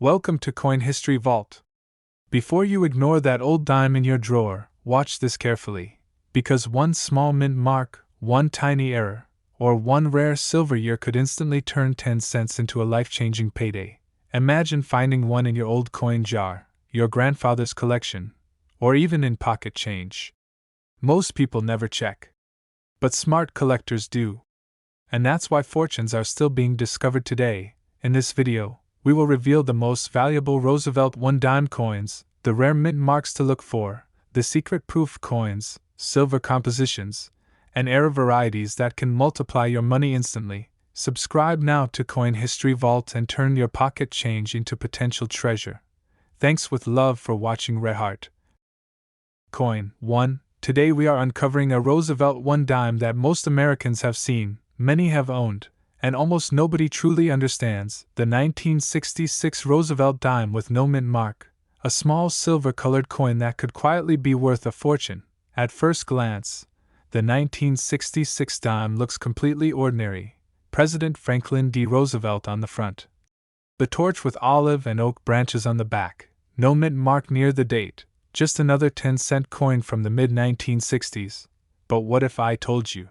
Welcome to Coin History Vault. Before you ignore that old dime in your drawer, watch this carefully, because one small mint mark, one tiny error, or one rare silver year could instantly turn 10 cents into a life-changing payday. Imagine finding one in your old coin jar, your grandfather's collection, or even in pocket change. Most people never check. But smart collectors do. And that's why fortunes are still being discovered today. In this video, we will reveal the most valuable Roosevelt one-dime coins, the rare mint marks to look for, the secret proof coins, silver compositions, and era varieties that can multiply your money instantly. Subscribe now to Coin History Vault and turn your pocket change into potential treasure. Thanks with love for watching Red Heart. Coin 1. Today we are uncovering a Roosevelt one-dime that most Americans have seen, many have owned, and almost nobody truly understands, the 1966 Roosevelt dime with no mint mark, a small silver-colored coin that could quietly be worth a fortune. At first glance, the 1966 dime looks completely ordinary. President Franklin D. Roosevelt on the front. The torch with olive and oak branches on the back, no mint mark near the date, just another 10-cent coin from the mid-1960s. But what if I told you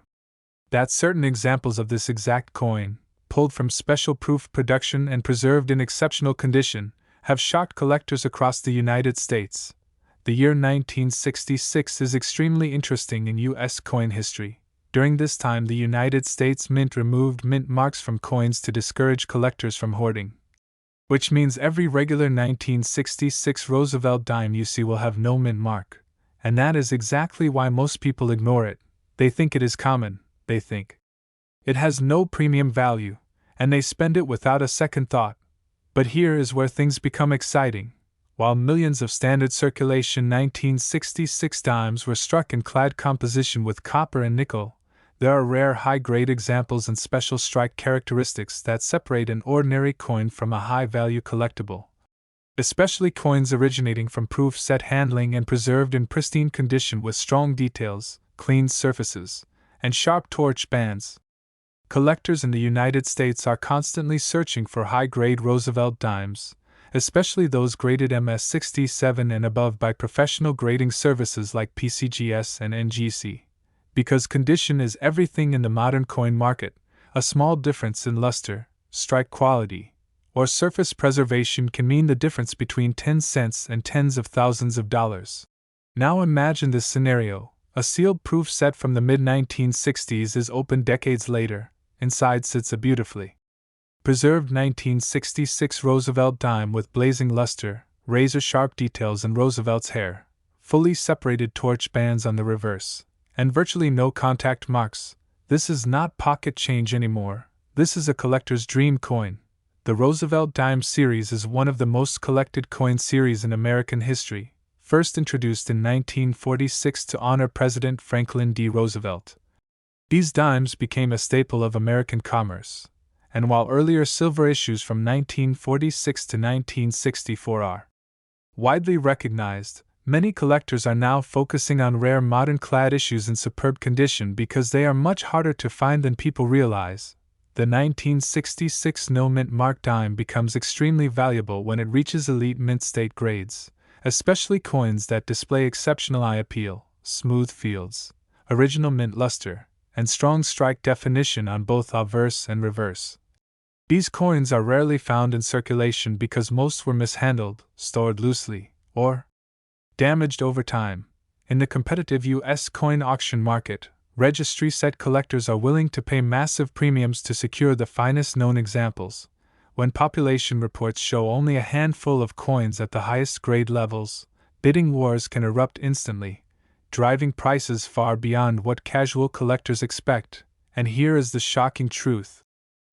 that certain examples of this exact coin, pulled from special proof production and preserved in exceptional condition, have shocked collectors across the United States? The year 1966 is extremely interesting in U.S. coin history. During this time, the United States Mint removed mint marks from coins to discourage collectors from hoarding. Which means every regular 1966 Roosevelt dime you see will have no mint mark. And that is exactly why most people ignore it. They think it is common. They think it has no premium value, and they spend it without a second thought. But here is where things become exciting. While millions of standard circulation 1966 dimes were struck in clad composition with copper and nickel, there are rare high-grade examples and special strike characteristics that separate an ordinary coin from a high-value collectible. Especially coins originating from proof set handling and preserved in pristine condition with strong details, clean surfaces, and sharp torch bands. Collectors in the United States are constantly searching for high-grade Roosevelt dimes, especially those graded MS67 and above by professional grading services like PCGS and NGC. Because condition is everything in the modern coin market, a small difference in luster, strike quality, or surface preservation can mean the difference between 10 cents and tens of thousands of dollars. Now imagine this scenario. A sealed proof set from the mid-1960s is opened decades later. Inside sits a beautifully preserved 1966 Roosevelt dime with blazing luster, razor-sharp details in Roosevelt's hair, fully separated torch bands on the reverse, and virtually no contact marks. This is not pocket change anymore. This is a collector's dream coin. The Roosevelt dime series is one of the most collected coin series in American history. First introduced in 1946 to honor President Franklin D. Roosevelt. These dimes became a staple of American commerce, and while earlier silver issues from 1946 to 1964 are widely recognized, many collectors are now focusing on rare modern clad issues in superb condition because they are much harder to find than people realize. The 1966 no mint mark dime becomes extremely valuable when it reaches elite mint state grades, especially coins that display exceptional eye appeal, smooth fields, original mint luster, and strong strike definition on both obverse and reverse. These coins are rarely found in circulation because most were mishandled, stored loosely, or damaged over time. In the competitive U.S. coin auction market, registry set collectors are willing to pay massive premiums to secure the finest known examples. When population reports show only a handful of coins at the highest grade levels, bidding wars can erupt instantly, driving prices far beyond what casual collectors expect. And here is the shocking truth.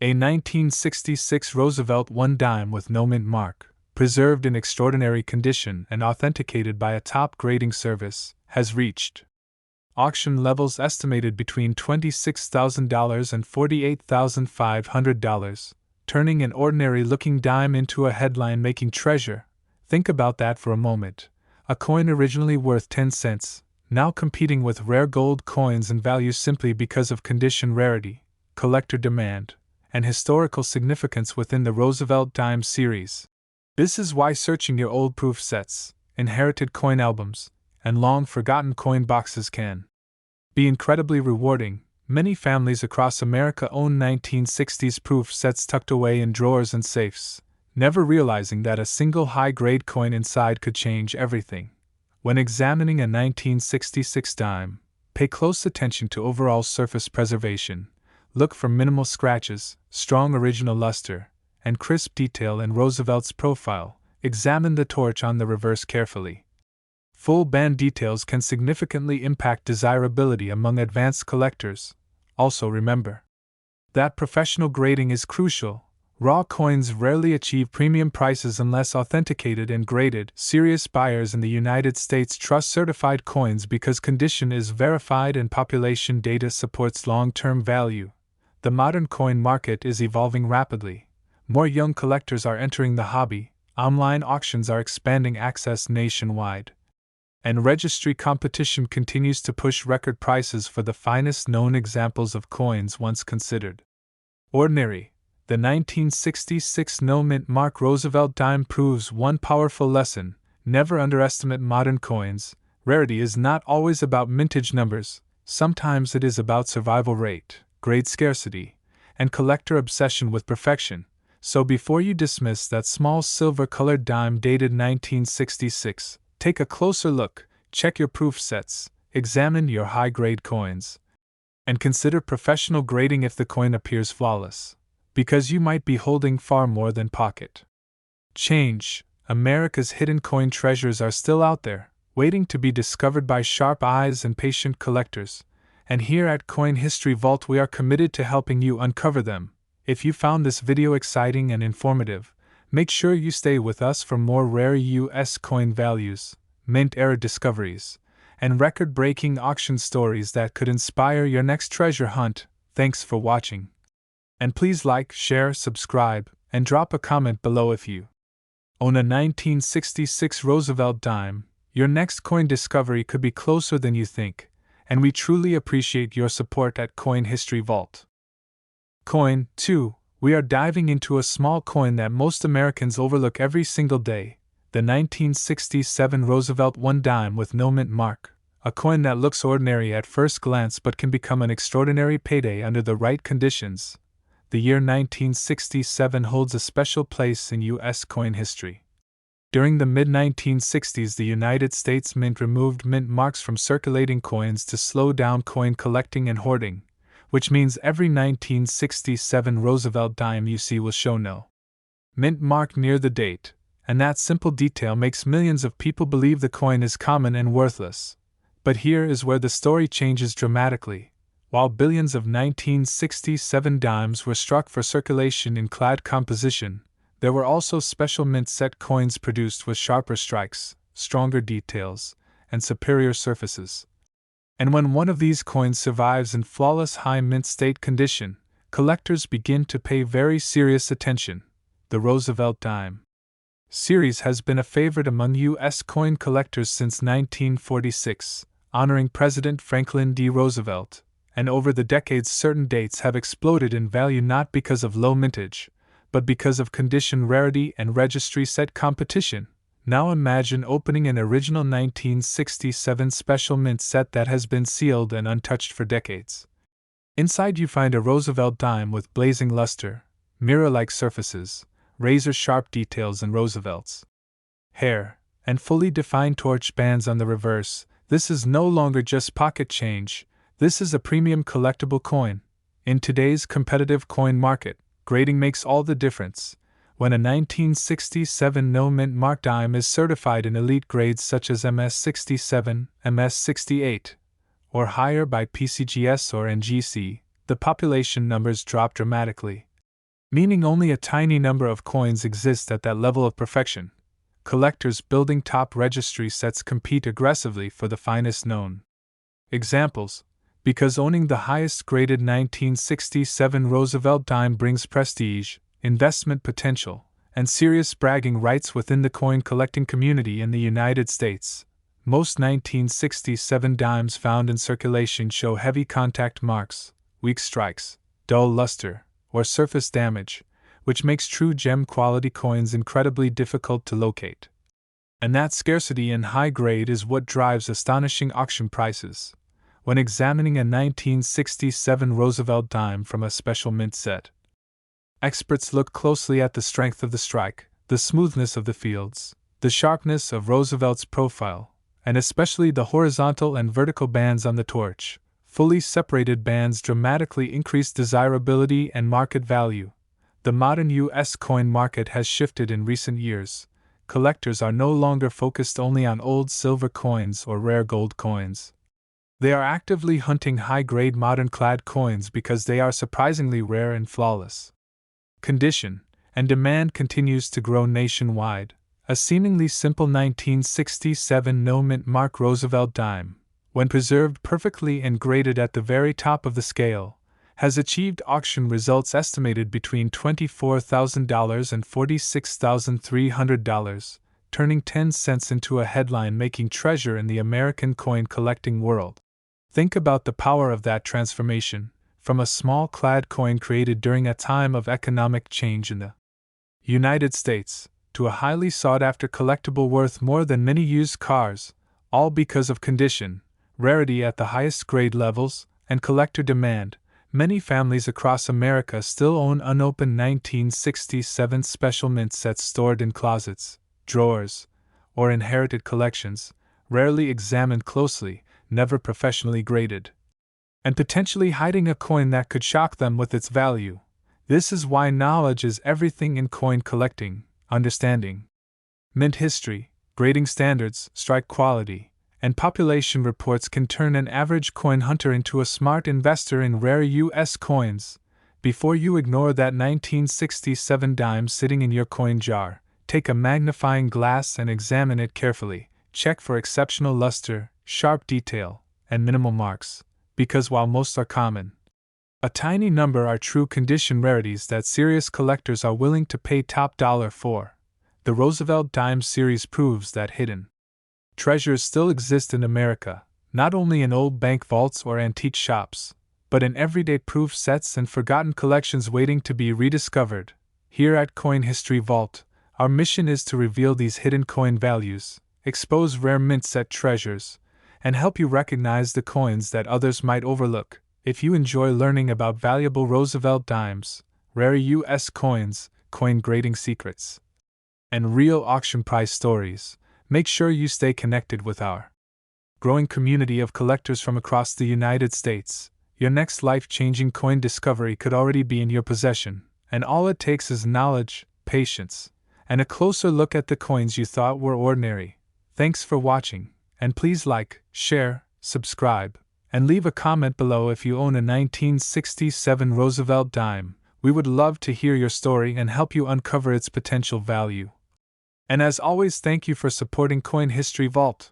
A 1966 Roosevelt one dime with no mint mark, preserved in extraordinary condition and authenticated by a top grading service, has reached auction levels estimated between $26,000 and $48,500. Turning an ordinary-looking dime into a headline-making treasure. Think about that for a moment. A coin originally worth 10 cents, now competing with rare gold coins in value simply because of condition rarity, collector demand, and historical significance within the Roosevelt dime series. This is why searching your old proof sets, inherited coin albums, and long forgotten coin boxes can be incredibly rewarding. Many families across America own 1960s proof sets tucked away in drawers and safes, never realizing that a single high-grade coin inside could change everything. When examining a 1966 dime, pay close attention to overall surface preservation. Look for minimal scratches, strong original luster, and crisp detail in Roosevelt's profile. Examine the torch on the reverse carefully. Full band details can significantly impact desirability among advanced collectors. Also remember that professional grading is crucial. Raw coins rarely achieve premium prices unless authenticated and graded. Serious buyers in the United States trust certified coins because condition is verified and population data supports long-term value. The modern coin market is evolving rapidly. More young collectors are entering the hobby, online auctions are expanding access nationwide, and registry competition continues to push record prices for the finest known examples of coins once considered ordinary. The 1966 no-mint mark Roosevelt dime proves one powerful lesson: never underestimate modern coins. Rarity is not always about mintage numbers, sometimes it is about survival rate, grade scarcity, and collector obsession with perfection. So before you dismiss that small silver-colored dime dated 1966, take a closer look, check your proof sets, examine your high-grade coins, and consider professional grading if the coin appears flawless, because you might be holding far more than pocket change. America's hidden coin treasures are still out there, waiting to be discovered by sharp eyes and patient collectors, and here at Coin History Vault we are committed to helping you uncover them. If you found this video exciting and informative, make sure you stay with us for more rare U.S. coin values, mint-era discoveries, and record-breaking auction stories that could inspire your next treasure hunt. Thanks for watching. And please like, share, subscribe, and drop a comment below if you own a 1966 Roosevelt dime. Your next coin discovery could be closer than you think, and we truly appreciate your support at Coin History Vault. Coin 2. We are diving into a small coin that most Americans overlook every single day, the 1967 Roosevelt 1 dime with no mint mark, a coin that looks ordinary at first glance but can become an extraordinary payday under the right conditions. The year 1967 holds a special place in U.S. coin history. During the mid-1960s, the United States Mint removed mint marks from circulating coins to slow down coin collecting and hoarding, which means every 1967 Roosevelt dime you see will show no mint mark near the date, and that simple detail makes millions of people believe the coin is common and worthless. But here is where the story changes dramatically. While billions of 1967 dimes were struck for circulation in clad composition, there were also special mint set coins produced with sharper strikes, stronger details, and superior surfaces. And when one of these coins survives in flawless high mint state condition, collectors begin to pay very serious attention. The Roosevelt dime series has been a favorite among U.S. coin collectors since 1946, honoring President Franklin D. Roosevelt, and over the decades certain dates have exploded in value not because of low mintage, but because of condition rarity and registry set competition. Now imagine opening an original 1967 special mint set that has been sealed and untouched for decades. Inside you find a Roosevelt dime with blazing luster, mirror-like surfaces, razor-sharp details in Roosevelt's hair, and fully defined torch bands on the reverse. This is no longer just pocket change, this is a premium collectible coin. In today's competitive coin market, grading makes all the difference. When a 1967 no-mint mark dime is certified in elite grades such as MS67, MS68, or higher by PCGS or NGC, the population numbers drop dramatically, meaning only a tiny number of coins exist at that level of perfection. Collectors building top registry sets compete aggressively for the finest known examples. Because owning the highest graded 1967 Roosevelt dime brings prestige, investment potential, and serious bragging rights within the coin collecting community in the United States. Most 1967 dimes found in circulation show heavy contact marks, weak strikes, dull luster, or surface damage, which makes true gem quality coins incredibly difficult to locate. And that scarcity and high grade is what drives astonishing auction prices. When examining a 1967 Roosevelt dime from a special mint set, experts look closely at the strength of the strike, the smoothness of the fields, the sharpness of Roosevelt's profile, and especially the horizontal and vertical bands on the torch. Fully separated bands dramatically increase desirability and market value. The modern U.S. coin market has shifted in recent years. Collectors are no longer focused only on old silver coins or rare gold coins. They are actively hunting high-grade modern-clad coins because they are surprisingly rare and flawless. Condition and demand continues to grow nationwide. A seemingly simple 1967 no-mint mark Roosevelt dime, when preserved perfectly and graded at the very top of the scale, has achieved auction results estimated between $24,000 and $46,300, turning 10 cents into a headline-making treasure in the American coin collecting world. Think about the power of that transformation, from a small clad coin created during a time of economic change in the United States, to a highly sought-after collectible worth more than many used cars, all because of condition, rarity at the highest grade levels, and collector demand. Many families across America still own unopened 1967 special mint sets stored in closets, drawers, or inherited collections, rarely examined closely, never professionally graded, and potentially hiding a coin that could shock them with its value. This is why knowledge is everything in coin collecting. Understanding mint history, grading standards, strike quality, and population reports can turn an average coin hunter into a smart investor in rare U.S. coins. Before you ignore that 1967 dime sitting in your coin jar, take a magnifying glass and examine it carefully. Check for exceptional luster, sharp detail, and minimal marks, because while most are common, a tiny number are true condition rarities that serious collectors are willing to pay top dollar for. The Roosevelt dime series proves that hidden treasures still exist in America, not only in old bank vaults or antique shops, but in everyday proof sets and forgotten collections waiting to be rediscovered. Here at Coin History Vault, our mission is to reveal these hidden coin values, expose rare mint set treasures, and help you recognize the coins that others might overlook. If you enjoy learning about valuable Roosevelt dimes, rare U.S. coins, coin grading secrets, and real auction price stories, make sure you stay connected with our growing community of collectors from across the United States. Your next life-changing coin discovery could already be in your possession, and all it takes is knowledge, patience, and a closer look at the coins you thought were ordinary. Thanks for watching, and please like, share, subscribe, and leave a comment below if you own a 1967 Roosevelt dime. We would love to hear your story and help you uncover its potential value. And as always, thank you for supporting Coin History Vault.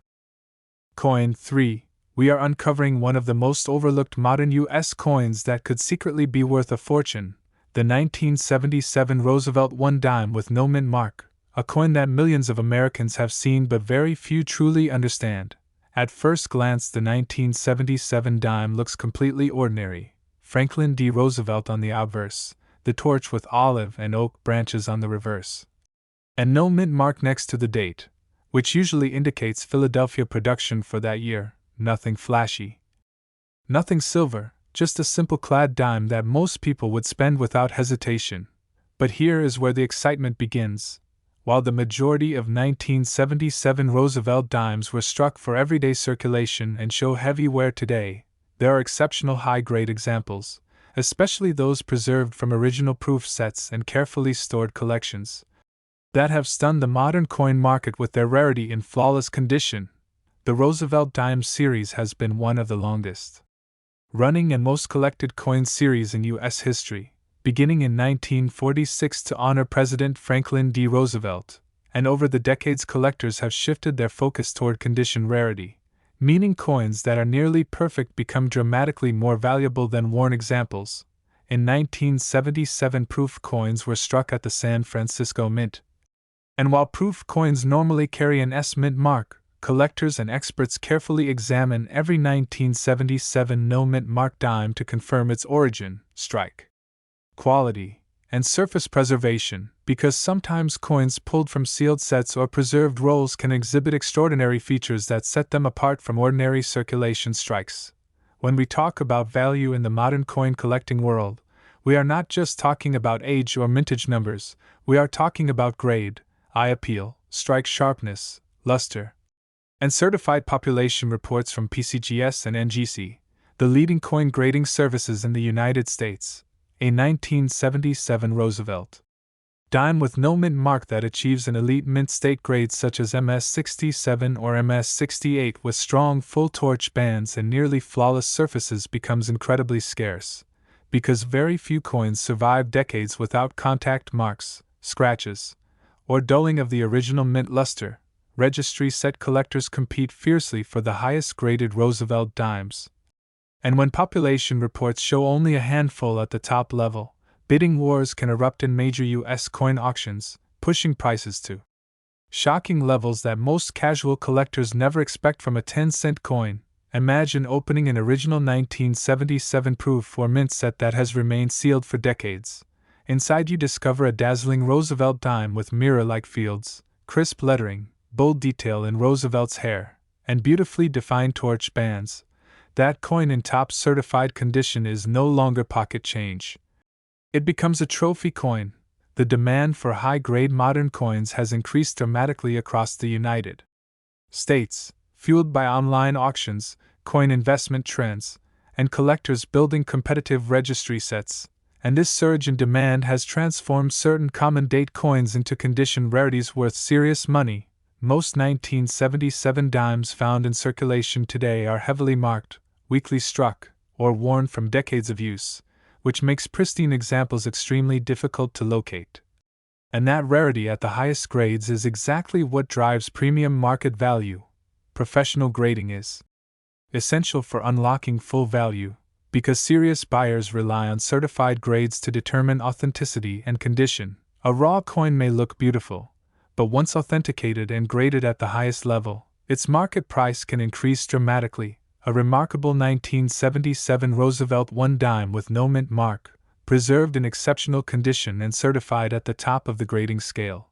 Coin 3. We are uncovering one of the most overlooked modern U.S. coins that could secretly be worth a fortune, the 1977 Roosevelt 1 dime with no mint mark, a coin that millions of Americans have seen but very few truly understand. At first glance, the 1977 dime looks completely ordinary. Franklin D. Roosevelt on the obverse, the torch with olive and oak branches on the reverse, and no mint mark next to the date, which usually indicates Philadelphia production for that year. Nothing flashy, nothing silver, just a simple clad dime that most people would spend without hesitation. But here is where the excitement begins. While the majority of 1977 Roosevelt dimes were struck for everyday circulation and show heavy wear today, there are exceptional high-grade examples, especially those preserved from original proof sets and carefully stored collections, that have stunned the modern coin market with their rarity in flawless condition. The Roosevelt dime series has been one of the longest running and most collected coin series in U.S. history, beginning in 1946 to honor President Franklin D. Roosevelt, and over the decades collectors have shifted their focus toward condition rarity, meaning coins that are nearly perfect become dramatically more valuable than worn examples. In 1977, proof coins were struck at the San Francisco Mint. And while proof coins normally carry an S mint mark, collectors and experts carefully examine every 1977 no mint mark dime to confirm its origin, strike quality, and surface preservation, because sometimes coins pulled from sealed sets or preserved rolls can exhibit extraordinary features that set them apart from ordinary circulation strikes. When we talk about value in the modern coin collecting world, we are not just talking about age or mintage numbers, we are talking about grade, eye appeal, strike sharpness, luster, and certified population reports from PCGS and NGC, the leading coin grading services in the United States. A 1977 Roosevelt dime with no mint mark that achieves an elite mint state grade such as MS67 or MS68 with strong full torch bands and nearly flawless surfaces becomes incredibly scarce, because very few coins survive decades without contact marks, scratches, or dulling of the original mint luster. Registry set collectors compete fiercely for the highest graded Roosevelt dimes. And when population reports show only a handful at the top level, bidding wars can erupt in major U.S. coin auctions, pushing prices to shocking levels that most casual collectors never expect from a 10-cent coin. Imagine opening an original 1977 proof or mint set that has remained sealed for decades. Inside you discover a dazzling Roosevelt dime with mirror-like fields, crisp lettering, bold detail in Roosevelt's hair, and beautifully defined torch bands. That coin in top certified condition is no longer pocket change. It becomes a trophy coin. The demand for high-grade modern coins has increased dramatically across the United States, fueled by online auctions, coin investment trends, and collectors building competitive registry sets. And this surge in demand has transformed certain common-date coins into condition rarities worth serious money. Most 1977 dimes found in circulation today are heavily marked, weakly struck, or worn from decades of use, which makes pristine examples extremely difficult to locate. And that rarity at the highest grades is exactly what drives premium market value. Professional grading is essential for unlocking full value, because serious buyers rely on certified grades to determine authenticity and condition. A raw coin may look beautiful, but once authenticated and graded at the highest level, its market price can increase dramatically. A remarkable 1977 Roosevelt 1 dime with no mint mark, preserved in exceptional condition and certified at the top of the grading scale,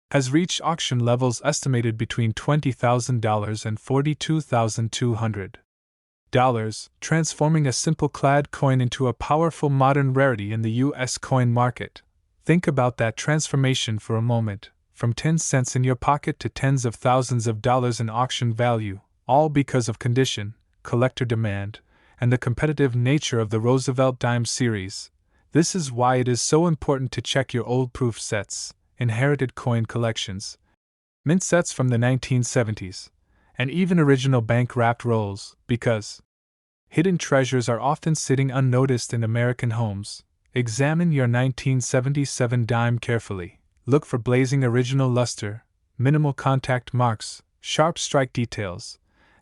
has reached auction levels estimated between $20,000 and $42,200, transforming a simple clad coin into a powerful modern rarity in the U.S. coin market. Think about that transformation for a moment, from 10 cents in your pocket to tens of thousands of dollars in auction value, all because of condition, collector demand, and the competitive nature of the Roosevelt dime series. This is why it is so important to check your old proof sets, inherited coin collections, mint sets from the 1970s, and even original bank-wrapped rolls, because hidden treasures are often sitting unnoticed in American homes. Examine your 1977 dime carefully. Look for blazing original luster, minimal contact marks, sharp strike details,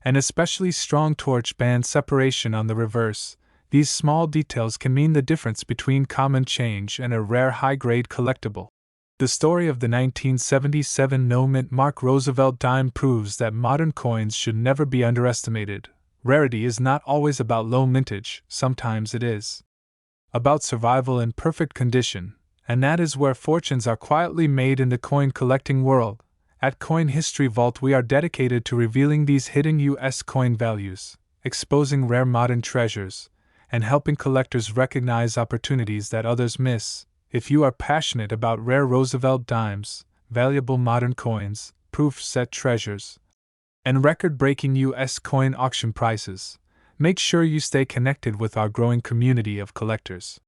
and especially strong torch band separation on the reverse. These small details can mean the difference between common change and a rare high-grade collectible. The story of the 1977 no-mint mark Roosevelt dime proves that modern coins should never be underestimated. Rarity is not always about low mintage, sometimes it is about survival in perfect condition, and that is where fortunes are quietly made in the coin collecting world. At Coin History Vault, we are dedicated to revealing these hidden U.S. coin values, exposing rare modern treasures, and helping collectors recognize opportunities that others miss. If you are passionate about rare Roosevelt dimes, valuable modern coins, proof set treasures, and record-breaking U.S. coin auction prices, make sure you stay connected with our growing community of collectors.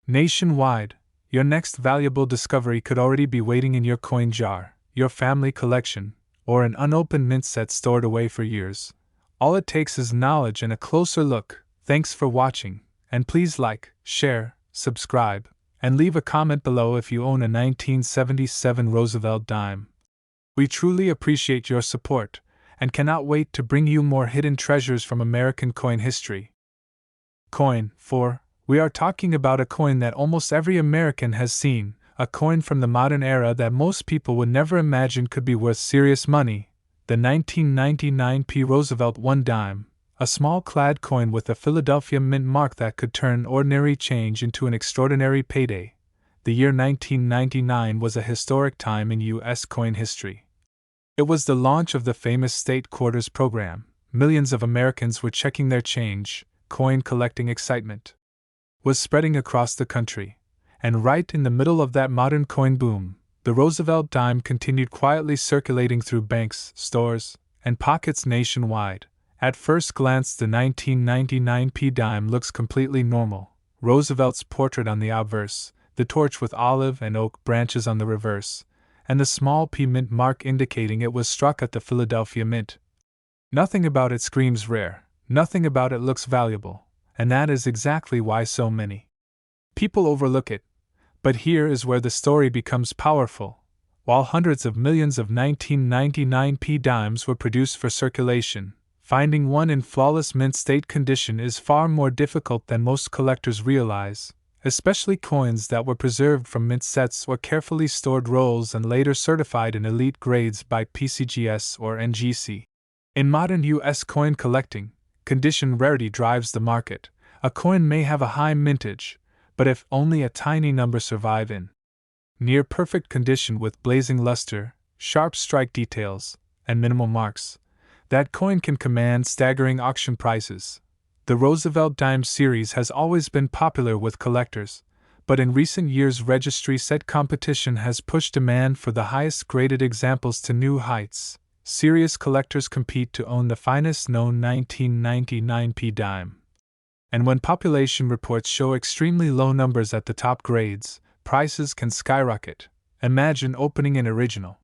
Nationwide, your next valuable discovery could already be waiting in your coin jar, your family collection, or an unopened mint set stored away for years. All it takes is knowledge and a closer look. Thanks for watching, and please like, share, subscribe, and leave a comment below if you own a 1977 Roosevelt dime. We truly appreciate your support, and cannot wait to bring you more hidden treasures from American coin history. Coin 4. We are talking about a coin that almost every American has seen, a coin from the modern era that most people would never imagine could be worth serious money, the 1999 P. Roosevelt 1 dime, a small clad coin with a Philadelphia mint mark that could turn ordinary change into an extraordinary payday. the year 1999 was a historic time in U.S. coin history. It was the launch of the famous State Quarters program. Millions of Americans were checking their change. Coin collecting excitement was spreading across the country. And right in the middle of that modern coin boom, the Roosevelt dime continued quietly circulating through banks, stores, and pockets nationwide. At first glance, the 1999 P dime looks completely normal. Roosevelt's portrait on the obverse, the torch with olive and oak branches on the reverse, and the small P mint mark indicating it was struck at the Philadelphia Mint. Nothing about it screams rare, nothing about it looks valuable, and that is exactly why so many people overlook it. But here is where the story becomes powerful. While hundreds of millions of 1999 P dimes were produced for circulation, finding one in flawless mint state condition is far more difficult than most collectors realize, especially coins that were preserved from mint sets or carefully stored rolls and later certified in elite grades by PCGS or NGC. In modern U.S. coin collecting, condition rarity drives the market. A coin may have a high mintage, but if only a tiny number survive in near perfect condition with blazing luster, sharp strike details, and minimal marks, that coin can command staggering auction prices. The Roosevelt dime series has always been popular with collectors, but in recent years registry set competition has pushed demand for the highest graded examples to new heights. Serious collectors compete to own the finest known 1999 P dime. And when population reports show extremely low numbers at the top grades, prices can skyrocket. Imagine opening an original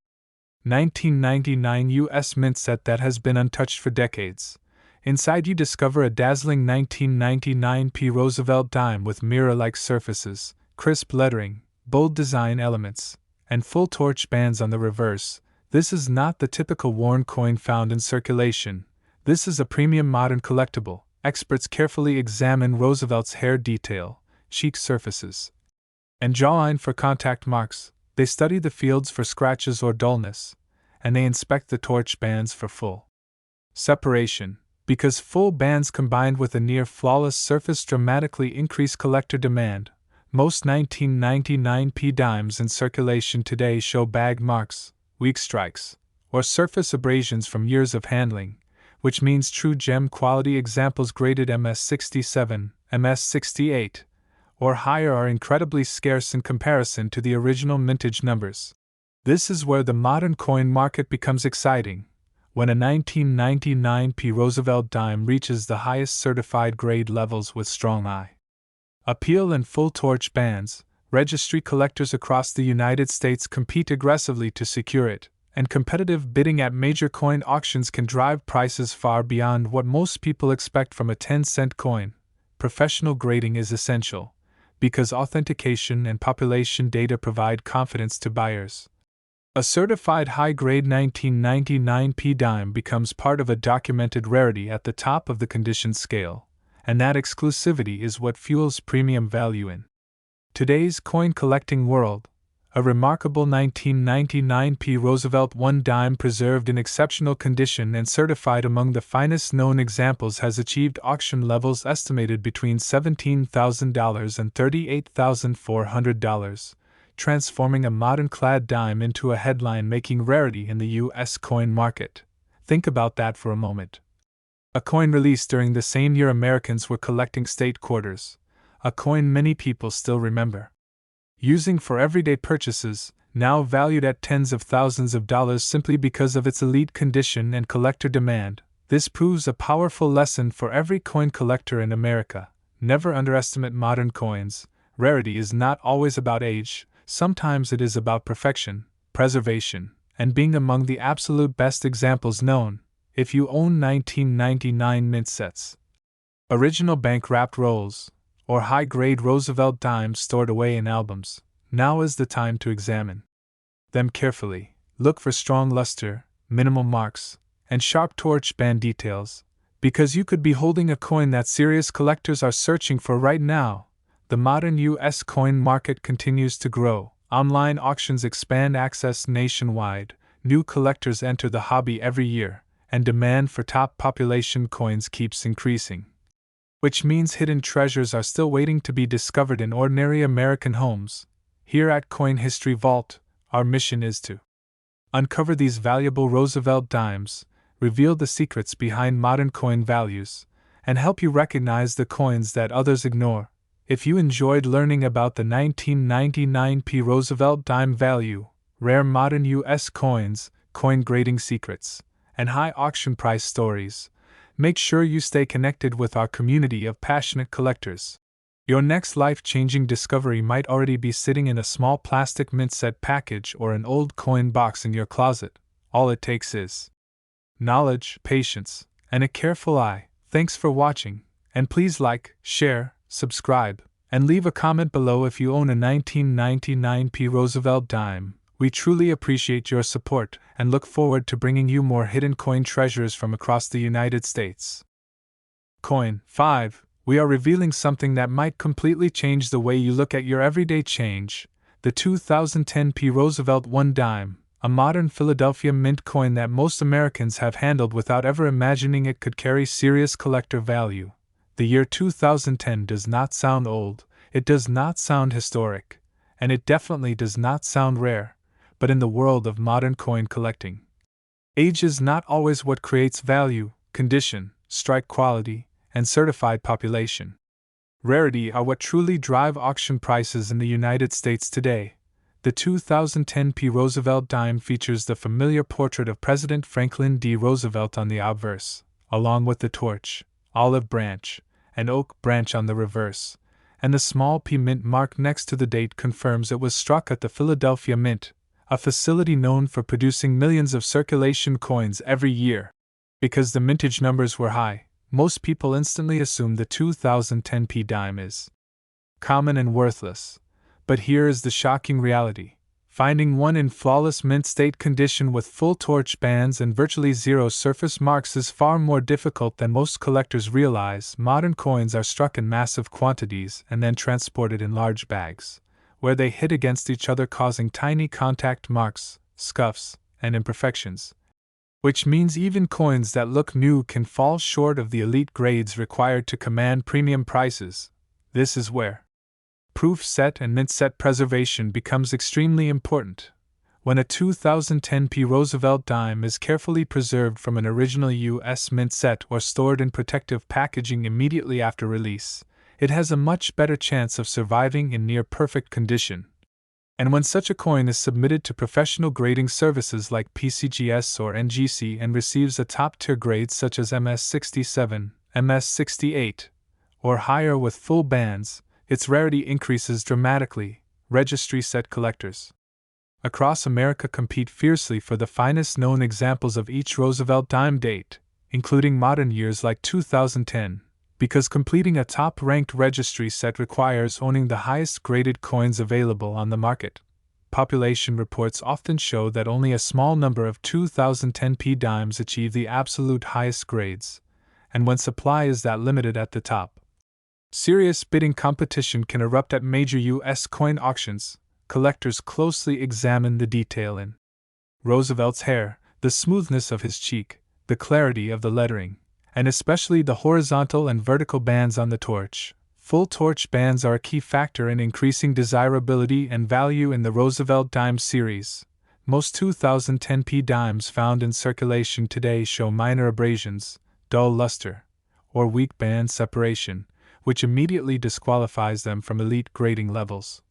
1999 U.S. mint set that has been untouched for decades. Inside you discover a dazzling 1999 P Roosevelt dime with mirror-like surfaces, crisp lettering, bold design elements, and full torch bands on the reverse. This is not the typical worn coin found in circulation. This is a premium modern collectible. Experts carefully examine Roosevelt's hair detail, cheek surfaces, and jawline for contact marks. They study the fields for scratches or dullness, and they inspect the torch bands for full separation, because full bands combined with a near-flawless surface dramatically increase collector demand. Most 1999 P dimes in circulation today show bag marks, weak strikes, or surface abrasions from years of handling, which means true gem quality examples graded MS67, MS68, or higher are incredibly scarce in comparison to the original mintage numbers. This is where the modern coin market becomes exciting. When a 1999 P Roosevelt dime reaches the highest certified grade levels with strong eye appeal and full torch bands, registry collectors across the United States compete aggressively to secure it, and competitive bidding at major coin auctions can drive prices far beyond what most people expect from a 10-cent coin. Professional grading is essential, because authentication and population data provide confidence to buyers. A certified high-grade 1999 P dime becomes part of a documented rarity at the top of the condition scale, and that exclusivity is what fuels premium value in today's coin collecting world. A remarkable 1999 P Roosevelt 1 dime preserved in exceptional condition and certified among the finest known examples has achieved auction levels estimated between $17,000 and $38,400, transforming a modern clad dime into a headline-making rarity in the U.S. coin market. Think about that for a moment. A coin released during the same year Americans were collecting state quarters, a coin many people still remember using for everyday purchases, now valued at tens of thousands of dollars simply because of its elite condition and collector demand. This proves a powerful lesson for every coin collector in America. Never underestimate modern coins. Rarity is not always about age, sometimes it is about perfection, preservation, and being among the absolute best examples known. If you own 1999 mint sets, original bank-wrapped rolls, or high-grade Roosevelt dimes stored away in albums, now is the time to examine them carefully. Look for strong luster, minimal marks, and sharp torch band details, because you could be holding a coin that serious collectors are searching for right now. The modern U.S. coin market continues to grow. Online auctions expand access nationwide, new collectors enter the hobby every year, and demand for top population coins keeps increasing. Which means hidden treasures are still waiting to be discovered in ordinary American homes. Here at Coin History Vault, our mission is to uncover these valuable Roosevelt dimes, reveal the secrets behind modern coin values, and help you recognize the coins that others ignore. If you enjoyed learning about the 1999p Roosevelt dime value, rare modern U.S. coins, coin grading secrets, and high auction price stories, make sure you stay connected with our community of passionate collectors. Your next life-changing discovery might already be sitting in a small plastic mint set package or an old coin box in your closet. All it takes is knowledge, patience, and a careful eye. Thanks for watching, and please like, share, subscribe, and leave a comment below if you own a 1999p Roosevelt dime. We truly appreciate your support and look forward to bringing you more hidden coin treasures from across the United States. Coin 5. We are revealing something that might completely change the way you look at your everyday change: the 2010p Roosevelt 1 dime, a modern Philadelphia mint coin that most Americans have handled without ever imagining it could carry serious collector value. The year 2010 does not sound old, it does not sound historic, and it definitely does not sound rare, but in the world of modern coin collecting, age is not always what creates value. Condition, strike quality, and certified population rarity are what truly drive auction prices in the United States today. The 2010p Roosevelt dime features the familiar portrait of President Franklin D. Roosevelt on the obverse, along with the torch, olive branch, and oak branch on the reverse, and the small P mint mark next to the date confirms it was struck at the Philadelphia Mint, a facility known for producing millions of circulation coins every year. Because the mintage numbers were high, most people instantly assume the 2010p dime is common and worthless. But here is the shocking reality. Finding one in flawless mint state condition with full torch bands and virtually zero surface marks is far more difficult than most collectors realize. Modern coins are struck in massive quantities and then transported in large bags, where they hit against each other, causing tiny contact marks, scuffs, and imperfections. Which means even coins that look new can fall short of the elite grades required to command premium prices. This is where proof set and mint set preservation becomes extremely important. When a 2010p Roosevelt dime is carefully preserved from an original U.S. mint set or stored in protective packaging immediately after release, it has a much better chance of surviving in near-perfect condition. And when such a coin is submitted to professional grading services like PCGS or NGC and receives a top-tier grade such as MS67, MS68, or higher with full bands, its rarity increases dramatically. Registry set collectors across America compete fiercely for the finest known examples of each Roosevelt dime date, including modern years like 2010, because completing a top-ranked registry set requires owning the highest graded coins available on the market. Population reports often show that only a small number of 2010p dimes achieve the absolute highest grades, and when supply is that limited at the top, serious bidding competition can erupt at major U.S. coin auctions. Collectors closely examine the detail in Roosevelt's hair, the smoothness of his cheek, the clarity of the lettering, and especially the horizontal and vertical bands on the torch. Full torch bands are a key factor in increasing desirability and value in the Roosevelt dime series. Most 2010p dimes found in circulation today show minor abrasions, dull luster, or weak band separation, which immediately disqualifies them from elite grading levels.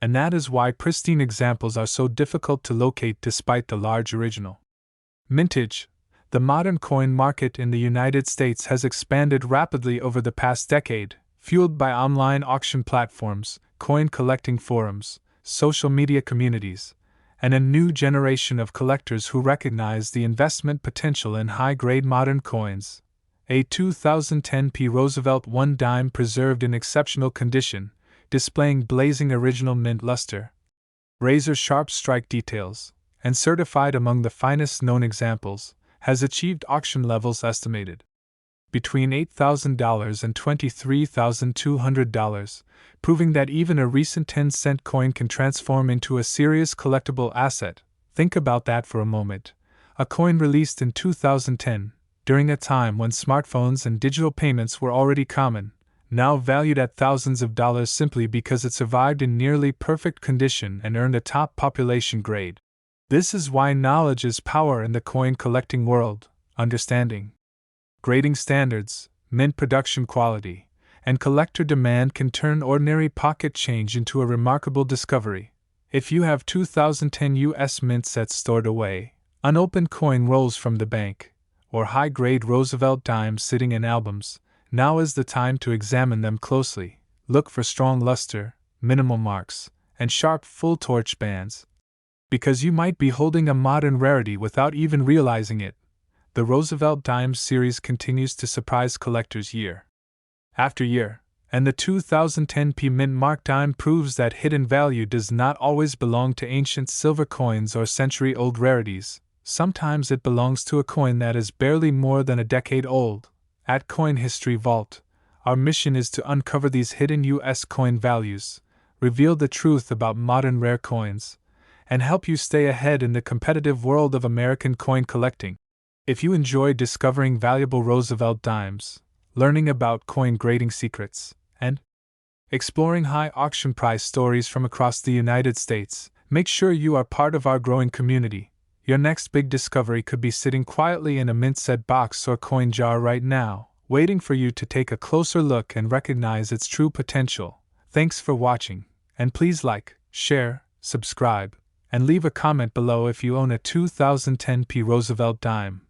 And that is why pristine examples are so difficult to locate despite the large original. Mintage. The modern coin market in the United States has expanded rapidly over the past decade, fueled by online auction platforms, coin collecting forums, social media communities, and a new generation of collectors who recognize the investment potential in high-grade modern coins. A 2010p Roosevelt 1 dime preserved in exceptional condition, displaying blazing original mint luster, razor-sharp strike details, and certified among the finest known examples, has achieved auction levels estimated between $8,000 and $23,200, proving that even a recent 10-cent coin can transform into a serious collectible asset. Think about that for a moment. A coin released in 2010, during a time when smartphones and digital payments were already common, now valued at thousands of dollars simply because it survived in nearly perfect condition and earned a top population grade. This is why knowledge is power in the coin collecting world. Understanding grading standards, mint production quality, and collector demand can turn ordinary pocket change into a remarkable discovery. If you have 2010 US Mint sets stored away, unopened coin rolls from the bank, or high-grade Roosevelt dimes sitting in albums, now is the time to examine them closely. Look for strong luster, minimal marks, and sharp full-torch bands. Because you might be holding a modern rarity without even realizing it. The Roosevelt Dimes series continues to surprise collectors year after year, and the 2010 P Mint Mark dime proves that hidden value does not always belong to ancient silver coins or century-old rarities. Sometimes it belongs to a coin that is barely more than a decade old. At Coin History Vault, our mission is to uncover these hidden U.S. coin values, reveal the truth about modern rare coins, and help you stay ahead in the competitive world of American coin collecting. If you enjoy discovering valuable Roosevelt dimes, learning about coin grading secrets, and exploring high auction price stories from across the United States, make sure you are part of our growing community. Your next big discovery could be sitting quietly in a mint set box or coin jar right now, waiting for you to take a closer look and recognize its true potential. Thanks for watching, and please like, share, subscribe, and leave a comment below if you own a 2010 P Roosevelt dime.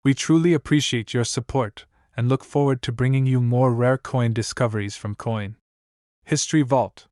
We truly appreciate your support and look forward to bringing you more rare coin discoveries from Coin History Vault.